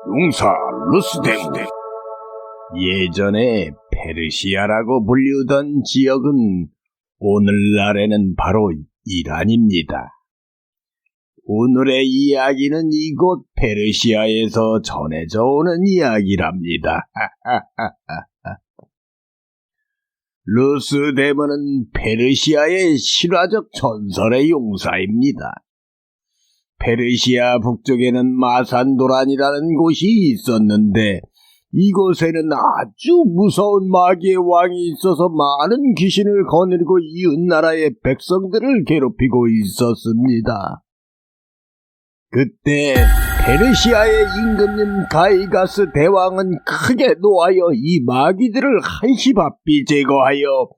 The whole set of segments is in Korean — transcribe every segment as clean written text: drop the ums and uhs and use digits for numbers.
용사 루스데무. 예전에 페르시아라고 불리우던 지역은 오늘날에는 바로 이란입니다. 오늘의 이야기는 이곳 페르시아에서 전해져 오는 이야기랍니다. 루스데무는 페르시아의 실화적 전설의 용사입니다. 페르시아 북쪽에는 마산도란이라는 곳이 있었는데 이곳에는 아주 무서운 마귀의 왕이 있어서 많은 귀신을 거느리고 이웃나라의 백성들을 괴롭히고 있었습니다. 그때 페르시아의 임금님 가이가스 대왕은 크게 노하여 이 마귀들을 한시바삐 제거하여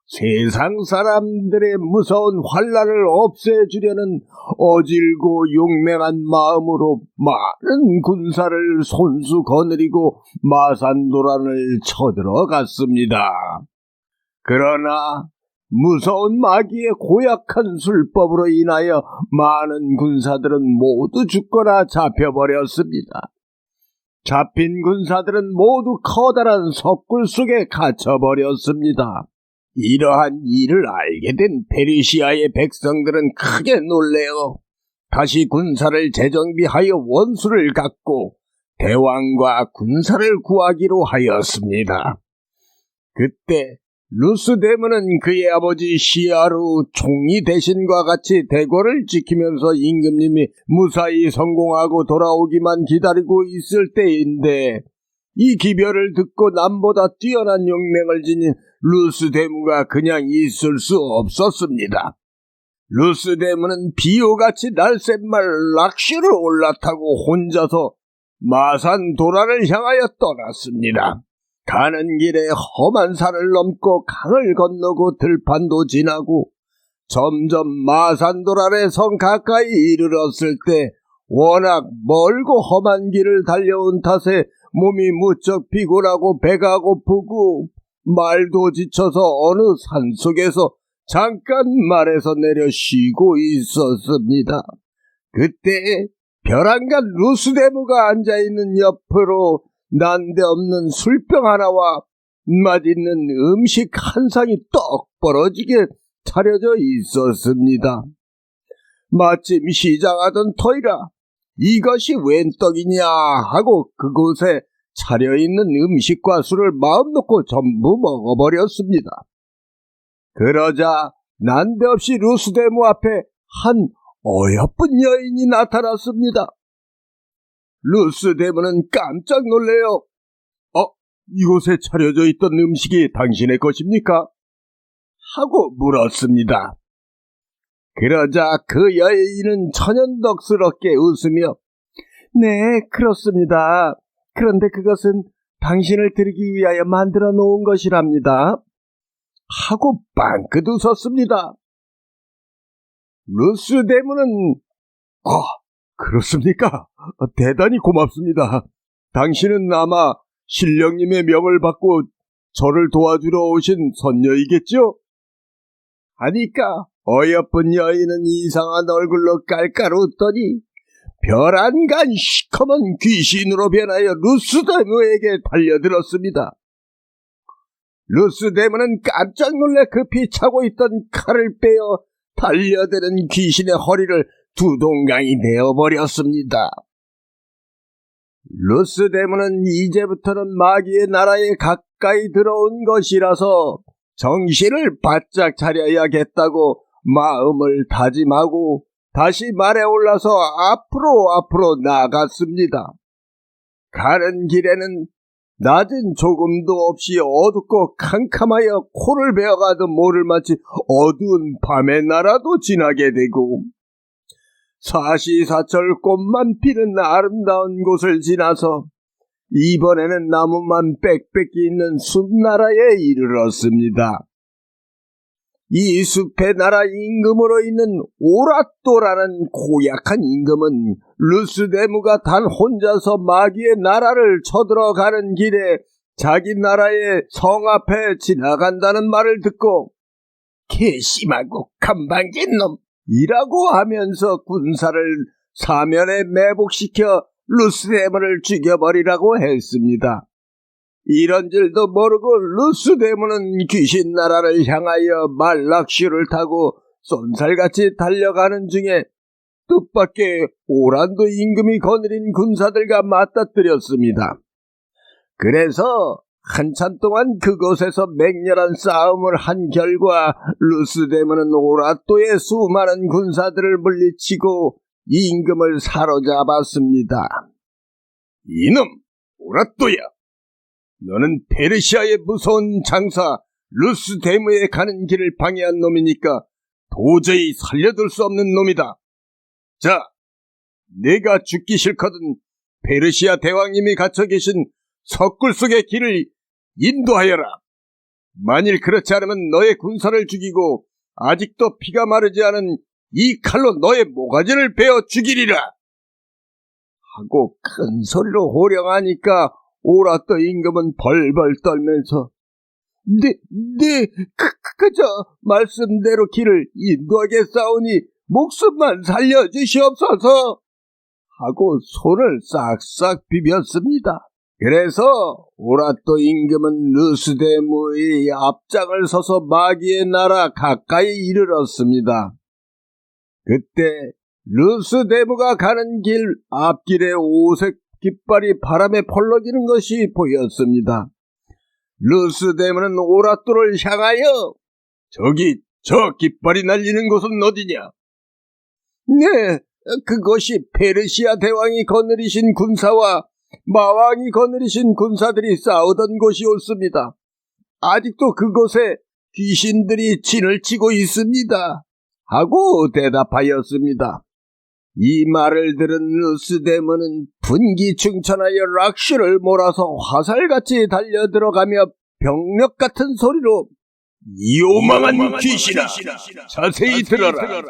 세상 사람들의 무서운 환란을 없애주려는 어질고 용맹한 마음으로 많은 군사를 손수 거느리고 마산도란을 쳐들어갔습니다. 그러나 무서운 마귀의 고약한 술법으로 인하여 많은 군사들은 모두 죽거나 잡혀버렸습니다. 잡힌 군사들은 모두 커다란 석굴 속에 갇혀버렸습니다. 이러한 일을 알게 된 페르시아의 백성들은 크게 놀래어 다시 군사를 재정비하여 원수를 갚고 대왕과 군사를 구하기로 하였습니다. 그때 루스데무는 그의 아버지 시아루 총리 대신과 같이 대궐을 지키면서 임금님이 무사히 성공하고 돌아오기만 기다리고 있을 때인데 이 기별을 듣고 남보다 뛰어난 용맹을 지닌 루스데무가 그냥 있을 수 없었습니다. 루스데무는 비호같이 날쌘말 락슈를 올라타고 혼자서 마산도란을 향하여 떠났습니다. 가는 길에 험한 산을 넘고 강을 건너고 들판도 지나고 점점 마산도란의 성 가까이 이르렀을 때 워낙 멀고 험한 길을 달려온 탓에 몸이 무척 피곤하고 배가 고프고 말도 지쳐서 어느 산속에서 잠깐 말에서 내려 쉬고 있었습니다. 그때 벼랑간 루스데무가 앉아있는 옆으로 난데없는 술병 하나와 맛있는 음식 한 상이 떡 벌어지게 차려져 있었습니다. 마침 시장하던 터이라 이것이 웬 떡이냐 하고 그곳에 차려있는 음식과 술을 마음 놓고 전부 먹어버렸습니다. 그러자 난데없이 루스데무 앞에 한 어여쁜 여인이 나타났습니다. 루스데무는 깜짝 놀래요. 이곳에 차려져 있던 음식이 당신의 것입니까? 하고 물었습니다. 그러자 그 여인은 천연덕스럽게 웃으며 네, 그렇습니다. 그런데 그것은 당신을 드리기 위하여 만들어 놓은 것이랍니다. 하고 빵긋 웃었습니다. 루스데무는 그렇습니까? 대단히 고맙습니다. 당신은 아마 신령님의 명을 받고 저를 도와주러 오신 선녀이겠죠? 하니까 어여쁜 여인은 이상한 얼굴로 깔깔 웃더니 별안간 시커먼 귀신으로 변하여 루스데무에게 달려들었습니다. 루스데무는 깜짝 놀래 급히 차고 있던 칼을 빼어 달려드는 귀신의 허리를 두 동강이 내어버렸습니다. 루스데무는 이제부터는 마귀의 나라에 가까이 들어온 것이라서 정신을 바짝 차려야겠다고 마음을 다짐하고 다시 말에 올라서 앞으로 나갔습니다. 가는 길에는 낮은 조금도 없이 어둡고 캄캄하여 코를 베어가도 모를 만치 어두운 밤의 나라도 지나게 되고 사시사철 꽃만 피는 아름다운 곳을 지나서 이번에는 나무만 빽빽히 있는 숲나라에 이르렀습니다. 이 숲의 나라 임금으로 있는 오라또라는 고약한 임금은 루스데무가 단 혼자서 마귀의 나라를 쳐들어가는 길에 자기 나라의 성 앞에 지나간다는 말을 듣고 괘씸하고 건방진 놈! 이라고 하면서 군사를 사면에 매복시켜 루스데모를 죽여버리라고 했습니다. 이런 줄도 모르고 루스데모는 귀신 나라를 향하여 말락슈를 타고 쏜살같이 달려가는 중에 뜻밖의 오란도 임금이 거느린 군사들과 맞닥뜨렸습니다. 그래서 한참 동안 그곳에서 맹렬한 싸움을 한 결과 루스데모는 오라또의 수많은 군사들을 물리치고 임금을 사로잡았습니다. 이놈 오라또야! 너는 페르시아의 무서운 장사 루스데모에 가는 길을 방해한 놈이니까 도저히 살려둘 수 없는 놈이다. 자, 내가 죽기 싫거든 페르시아 대왕님이 갇혀 계신 석굴 속의 길을 인도하여라. 만일 그렇지 않으면 너의 군사를 죽이고 아직도 피가 마르지 않은 이 칼로 너의 모가지를 베어 죽이리라. 하고 큰 소리로 호령하니까 오라또 임금은 벌벌 떨면서 그저 말씀대로 길을 인도하겠사오니 목숨만 살려주시옵소서 하고 손을 싹싹 비볐습니다. 그래서 오라또 임금은 루스데모의 앞장을 서서 마귀의 나라 가까이 이르렀습니다. 그때 루스데모가 가는 길 앞길에 오색 깃발이 바람에 펄럭이는 것이 보였습니다. 루스데모는 오라또를 향하여 저기 저 깃발이 날리는 곳은 어디냐? 네, 그것이 페르시아 대왕이 거느리신 군사와 마왕이 거느리신 군사들이 싸우던 곳이 옳습니다. 아직도 그곳에 귀신들이 진을 치고 있습니다. 하고 대답하였습니다. 이 말을 들은 루스데모는 분기충천하여 락슈를 몰아서 화살같이 달려들어가며 병력 같은 소리로 이 오망한 귀신아, 자세히 들어라.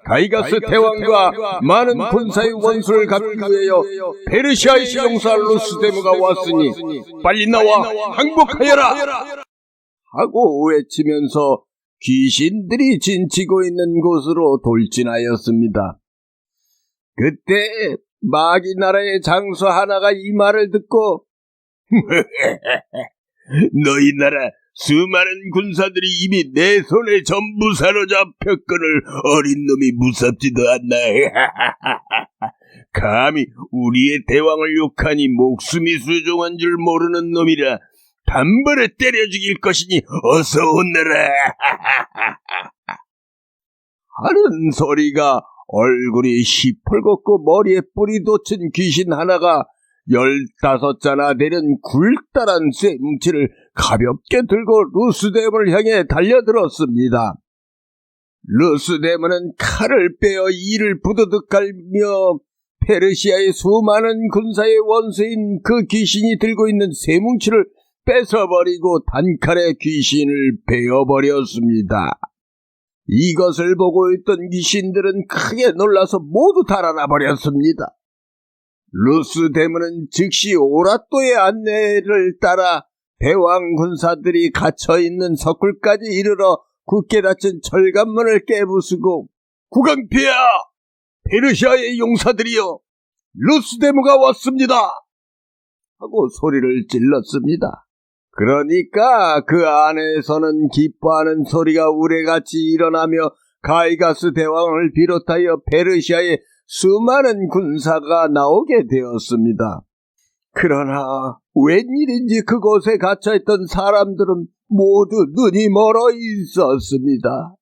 가이가스 대왕과 많은 군사의 원수를 갚기 위하여 페르시아의 용사 루스데모가 왔으니 빨리 나와 항복하여라 하고 외치면서 귀신들이 진치고 있는 곳으로 돌진하였습니다. 그때 마귀 나라의 장수 하나가 이 말을 듣고 너희 나라 수많은 군사들이 이미 내 손에 전부 사로잡혔거늘 어린 놈이 무섭지도 않나. 감히 우리의 대왕을 욕하니 목숨이 수종한 줄 모르는 놈이라 단번에 때려 죽일 것이니 어서 오너라. 하는 소리가 얼굴이 시뻘겋고 머리에 뿔이 돋친 귀신 하나가 15자나 되는 굴다란 쇠뭉치를 가볍게 들고 루스데모를 향해 달려들었습니다. 루스데모는 칼을 빼어 이를 부드득 갈며 페르시아의 수많은 군사의 원수인 그 귀신이 들고 있는 쇠뭉치를 뺏어버리고 단칼에 귀신을 베어버렸습니다. 이것을 보고 있던 귀신들은 크게 놀라서 모두 달아나 버렸습니다. 루스데모는 즉시 오라또의 안내를 따라 대왕 군사들이 갇혀있는 석굴까지 이르러 굳게 닫힌 철관문을 깨부수고 국왕폐하! 페르시아의 용사들이여! 루스데모가 왔습니다! 하고 소리를 질렀습니다. 그러니까 그 안에서는 기뻐하는 소리가 우레같이 일어나며 가이가스 대왕을 비롯하여 페르시아의 수많은 군사가 나오게 되었습니다. 그러나 웬일인지 그곳에 갇혀있던 사람들은 모두 눈이 멀어 있었습니다.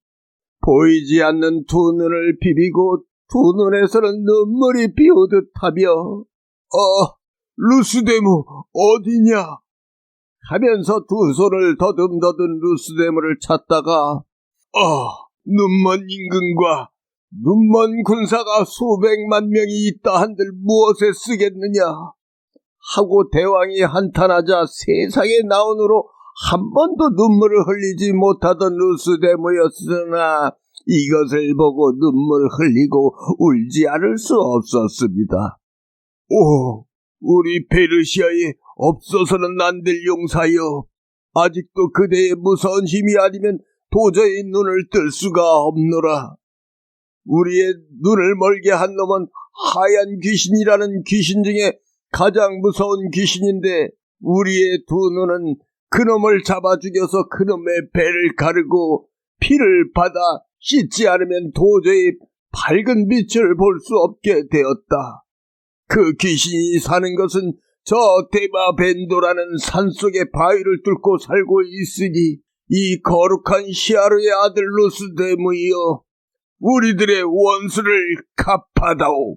보이지 않는 두 눈을 비비고 두 눈에서는 눈물이 비오듯 하며 루스데모 어디냐? 하면서 두 손을 더듬더듬 루스데모를 찾다가 눈먼 임금과 눈먼 군사가 수백만 명이 있다 한들 무엇에 쓰겠느냐 하고 대왕이 한탄하자 세상에 나온 후로 한 번도 눈물을 흘리지 못하던 루스데모였으나 이것을 보고 눈물을 흘리고 울지 않을 수 없었습니다. 우리 페르시아에 없어서는 안 될 용사여, 아직도 그대의 무서운 힘이 아니면 도저히 눈을 뜰 수가 없노라. 우리의 눈을 멀게 한 놈은 하얀 귀신이라는 귀신 중에 가장 무서운 귀신인데 우리의 두 눈은 그놈을 잡아 죽여서 그놈의 배를 가르고 피를 받아 씻지 않으면 도저히 밝은 빛을 볼 수 없게 되었다. 그 귀신이 사는 것은 저 데마벤도라는 산속의 바위를 뚫고 살고 있으니 이 거룩한 시아르의 아들 루스데무이여, 우리들의 원수를 갚아다오.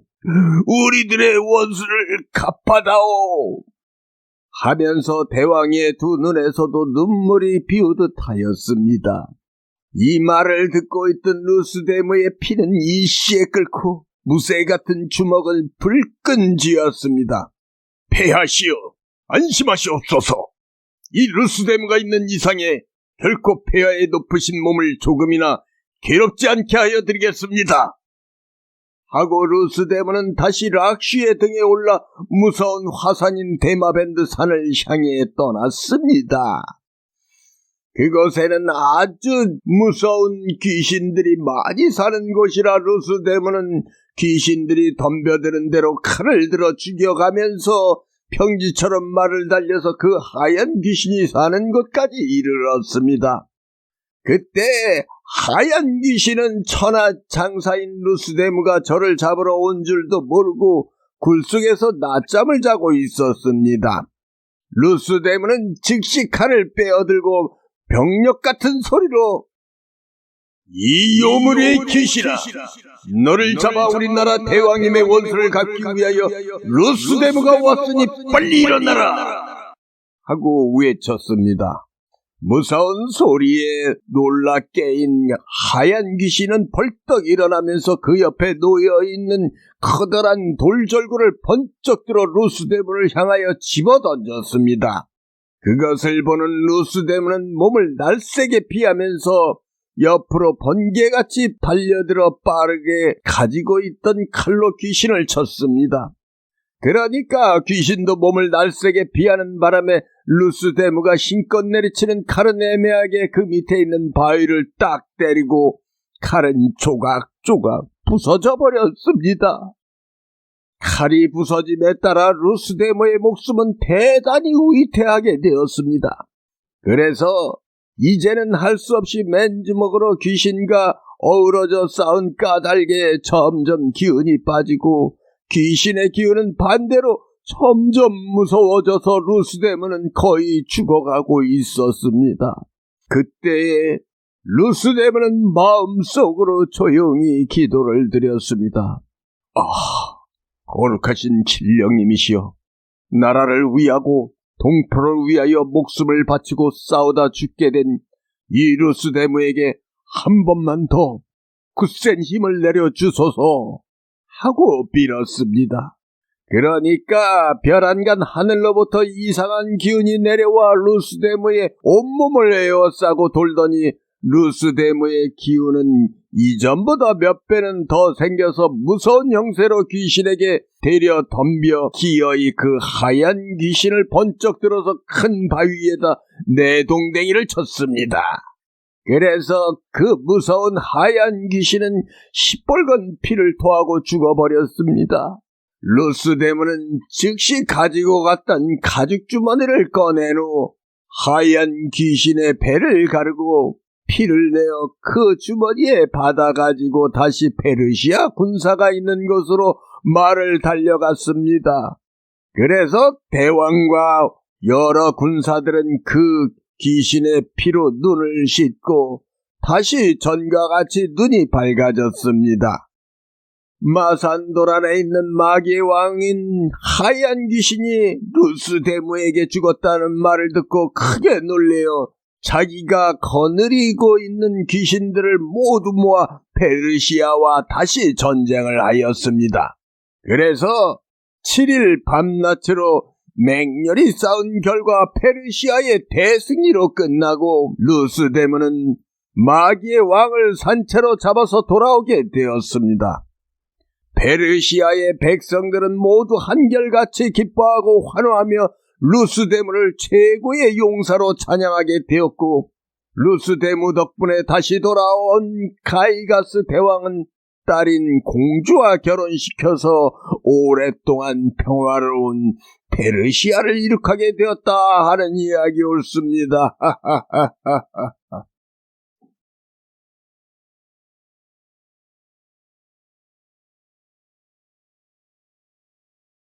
우리들의 원수를 갚아다오. 하면서 대왕의 두 눈에서도 눈물이 비우듯 하였습니다. 이 말을 듣고 있던 루스데무의 피는 일시에 끓고 무쇠 같은 주먹을 불끈 쥐었습니다. 폐하시오, 안심하시옵소서. 이 루스데무가 있는 이상에 결코 폐하의 높으신 몸을 조금이나 괴롭지 않게 하여 드리겠습니다. 하고 루스데무는 다시 락쉬의 등에 올라 무서운 화산인 데마벤드 산을 향해 떠났습니다. 그곳에는 아주 무서운 귀신들이 많이 사는 곳이라 루스데무는 귀신들이 덤벼드는 대로 칼을 들어 죽여가면서 평지처럼 말을 달려서 그 하얀 귀신이 사는 곳까지 이르렀습니다. 그때 하얀 귀신은 천하 장사인 루스데무가 저를 잡으러 온 줄도 모르고 굴속에서 낮잠을 자고 있었습니다. 루스데무는 즉시 칼을 빼어들고 병력 같은 소리로 이 요물의 귀신아, 너를 잡아 우리나라 대왕님의 원수를 갚기 위하여 루스데무가 왔으니 빨리 일어나라 하고 외쳤습니다. 무서운 소리에 놀라 깨인 하얀 귀신은 벌떡 일어나면서 그 옆에 놓여있는 커다란 돌절구를 번쩍 들어 루스데무를 향하여 집어던졌습니다. 그것을 보는 루스데무는 몸을 날쌔게 피하면서 옆으로 번개같이 달려들어 빠르게 가지고 있던 칼로 귀신을 쳤습니다. 그러니까 귀신도 몸을 날쌔게 피하는 바람에 루스데무가 힘껏 내리치는 칼은 애매하게 그 밑에 있는 바위를 딱 때리고 칼은 조각조각 부서져 버렸습니다. 칼이 부서짐에 따라 루스데무의 목숨은 대단히 위태하게 되었습니다. 그래서 이제는 할 수 없이 맨주먹으로 귀신과 어우러져 싸운 까닭에 점점 기운이 빠지고 귀신의 기운은 반대로 점점 무서워져서 루스데무는 거의 죽어가고 있었습니다. 그때에 루스데무는 마음속으로 조용히 기도를 드렸습니다. 거룩하신 진령님이시여, 나라를 위하고 동포를 위하여 목숨을 바치고 싸우다 죽게 된 이 루스데무에게 한 번만 더 굳센 힘을 내려주소서 하고 빌었습니다. 그러니까 별안간 하늘로부터 이상한 기운이 내려와 루스데무의 온몸을 에워싸고 돌더니 루스데무의 기운은 이전보다 몇 배는 더 생겨서 무서운 형세로 귀신에게 데려 덤벼 기어이 그 하얀 귀신을 번쩍 들어서 큰 바위에다 내동댕이를 쳤습니다. 그래서 그 무서운 하얀 귀신은 시뻘건 피를 토하고 죽어버렸습니다. 루스데무는 즉시 가지고 갔던 가죽주머니를 꺼낸 후 하얀 귀신의 배를 가르고 피를 내어 그 주머니에 받아가지고 다시 페르시아 군사가 있는 곳으로 말을 달려갔습니다. 그래서 대왕과 여러 군사들은 그 귀신의 피로 눈을 씻고 다시 전과 같이 눈이 밝아졌습니다. 마산도란에 있는 마귀의 왕인 하얀 귀신이 루스데무에게 죽었다는 말을 듣고 크게 놀래어 자기가 거느리고 있는 귀신들을 모두 모아 페르시아와 다시 전쟁을 하였습니다. 그래서 7일 밤낮으로 맹렬히 싸운 결과 페르시아의 대승리로 끝나고 루스데무는 마귀의 왕을 산채로 잡아서 돌아오게 되었습니다. 페르시아의 백성들은 모두 한결같이 기뻐하고 환호하며 루스데무를 최고의 용사로 찬양하게 되었고 루스데무 덕분에 다시 돌아온 가이가스 대왕은 딸인 공주와 결혼시켜서 오랫동안 평화로운 페르시아를 이룩하게 되었다 하는 이야기 옳습니다.